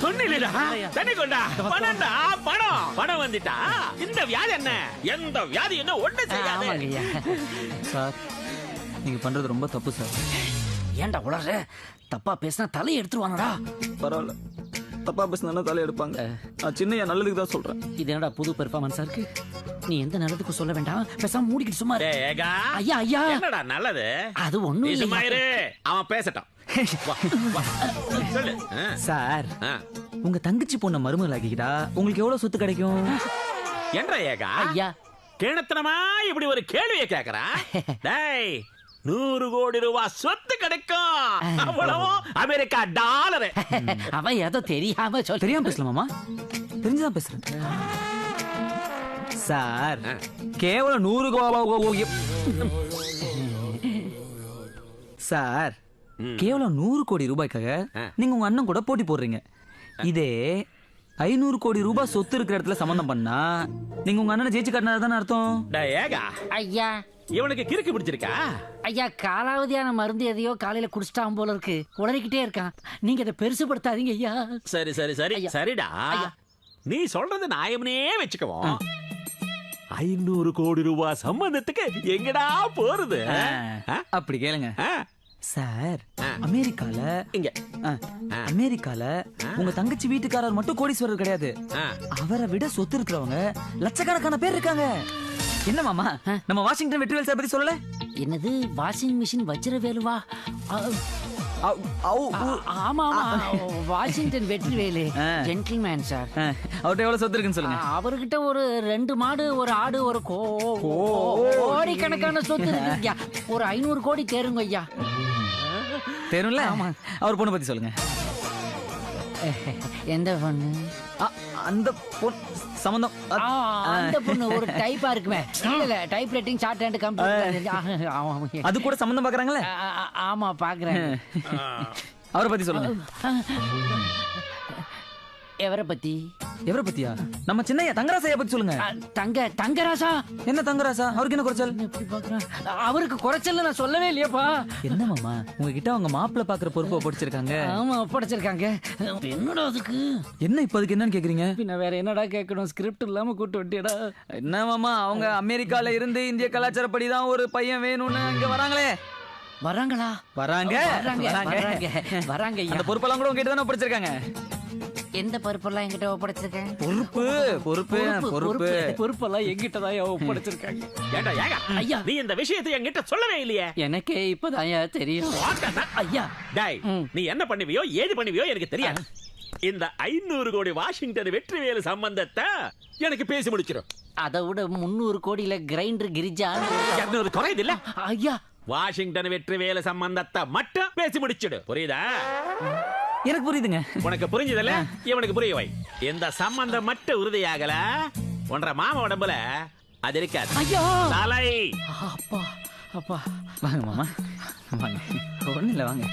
சொன்னிலடா தண்ணி கொண்டா பணம்டா பணம் வந்துட்டா இந்த வியாதி என்ன எந்த வியாதி என்ன ஒண்ணு செய்யாது சார் நீங்க பண்றது ரொம்ப தப்பு சார். ஏன்டா உளற? தப்பா பேசினா தலையை எடுத்துருவானடா. பரவாயில்ல, தப்பா பேசினா தலை எடுப்பாங்க. நான் சின்ன நல்லதுக்கு தான் சொல்றேன். இது என்னடா புது பெர்ஃபார்மன்ஸா இருக்கு? நீ எந்த நல்லதுக்கும் சொல்ல வேண்டாம், பேசாம மூடிக்கிட்டு சும்மா இரு. ஏகா ஐயா ஐயா என்னடா நல்லது? அது ஒண்ணும் நீ இல்ல. சும்மா இரு, அவன் பேசட்டும். வா, வா. சொல்லு. சார் உங்க தங்கச்சி பொண்ண மருமகள் ஆக்கிக்கிட்டா உங்களுக்கு எவ்வளவு சொத்து கிடைக்கும்? என்ன ஏகா ஐயா கிணத்தனமா இப்படி ஒரு கேள்வியை கேக்குறா? டேய் 100 கோடி ரூபாய் சொத்து கிடைக்கும். அவ்வளவு அமெரிக்கா டாலர். அவன் ஏதோ தெரியாம சொல்ல. தெரியாம பேசலாமா? தெரிஞ்சுதான் பேசுறேன் சார். கேவலம் 100 சார், கேவலம் 100 கோடி ரூபாய்க்காக நீங்க உங்க அண்ணன் கூட போட்டி போடுறீங்க. இதே 500 கோடி ரூபாய் சொத்து இருக்கிற இடத்துல சம்பந்தம் பண்ணா நீங்க உங்க அண்ணனை ஜெயிச்சு காட்டினதானே அர்த்தம். டேய் ஏகா ஐயா இவனுக்கு கிறுக்கு பிடிச்சிருக்கா? ஐயா காலாவதியான மருந்து எதையோ காலையில குடிச்சிட்டான் போல இருக்கு, உளறிக்கிட்டே இருக்கான். நீங்க இதை பெருசுபடுத்தாதீங்க ஐயா. சரி சரி சரி ஐயா. சரிடா, ஐயா. நீ சொல்றது நியாயம்னே வச்சுக்குவோம். 500 கோடி ரூபாய் சம்பந்தத்துக்கு எங்கடா போறது? அப்படி கேளுங்க ஆ? சார். அமெரிக்கால இங்க அமெரிக்கால உங்க தங்கச்சி வீட்டுக்காரர் மட்டும் கோடீஸ்வரர் கிடையாது. ஆ. அவரை விட சொத்து இருக்கிறவங்க லட்சக்கணக்கான பேர் இருக்காங்க. என்ன மாமா, நம்ம வாஷிங்டன் வெற்றிவேல் சார் பத்தி சொல்லல? என்னது வாஷிங் மிஷின் வச்சிர வேலுவா? ஆமா ஆமா, வாஷிங்டன் வெற்றிவேலு ஜென்டில்மேன் சார். அவர்கிட்ட எவ்வளவு சொத்து இருக்குன்னு சொல்லுங்க. அவர்கிட்ட ஒரு 2 மாடு, ஒரு ஆடு, ஒரு கோடி கணக்கான சொத்து இருக்கு. ஒரு 500 கோடி தேருங்க ஐயா. தெரியும்ல? அவர் பொண்ணு பத்தி சொல்லுங்க. எந்த பொண்ணு? அந்த சம்பந்தம் அந்த பொண்ணு ஒரு டைப்பா இருக்குமே. இல்ல type writing short hand computer. அது கூட சம்பந்தம் பாக்குறாங்களே. ஆமா பாக்குறேன். அவரை பத்தி சொல்லுங்க. எவரை பத்தி? எவரை பத்தியா? நம்ம சின்னையா தங்கராசையா பத்தி சொல்லுங்க. தங்கராசா? என்ன தங்கராசா? அவருக்கு என்ன குறைச்சல்? எப்படி பாக்குறேன்? அவருக்கு குறைச்சல் நான் சொல்லவே இல்லையாப்பா. என்ன மாமா, உங்ககிட்ட அவங்க மாப்பிள்ள பாக்குற பொறுப்பை படிச்சிருக்காங்க. ஆமா படிச்சிருக்காங்க. என்னடா அதுக்கு என்ன இப்ப அதுக்கு என்னன்னு கேக்குறீங்க? பின்ன வேற என்னடா கேட்கணும்? ஸ்கிரிப்ட் இல்லாம கூட்டு வண்டியடா. என்ன மாமா, அவங்க அமெரிக்கால இருந்து இந்திய கலாச்சாரப்படி தான் ஒரு பையன் வேணும்னு இங்க வராங்களே. வராங்களா? வராங்க வராங்க. அந்த பொறுப்பெல்லாம் கூட உங்ககிட்ட தானே படிச்சிருக்காங்க. எந்த பொறுப்பெல்லாம் என்கிட்ட ஒப்படைச்சிருக்கேன்? பொறுப்பெல்லாம் என்கிட்ட தான் ஒப்படைச்சிருக்காங்க. ஏண்டா ஏகா ஐயா, நீ இந்த விஷயத்தை என்கிட்ட சொல்லவே இல்லையே. எனக்கே இப்பதான் தெரியும் ஐயா. டேய் நீ என்ன பண்ணுவியோ ஏது பண்ணுவியோ எனக்கு தெரியாது. இந்த 500 கோடி வாஷிங்டன் வெற்றிவேலு சம்பந்தத்தை எனக்கு பேசி முடிச்சிடும். அதை விட 300 கோடியில கிரைண்டர் கிரிஜா 200 குறையுது இல்ல ஐயா. வாஷிங்டன் வெற்றிவேலு சம்பந்தத்தை மட்டும் பேசி முடிச்சிடு. புரியுதா? எனக்கு புரியுதுங்க. உனக்கு புரிஞ்சதில்ல, இவனுக்கு புரிய வை. இந்த சம்பந்தம் மட்டும் உறுதியாகல, ஒன்றரை மாமா உடம்புல அது இருக்காது. ஐயா தலை. அப்பா அப்பா வாங்க மாமா, வாங்க. ஒண்ணு இல்ல, வாங்க.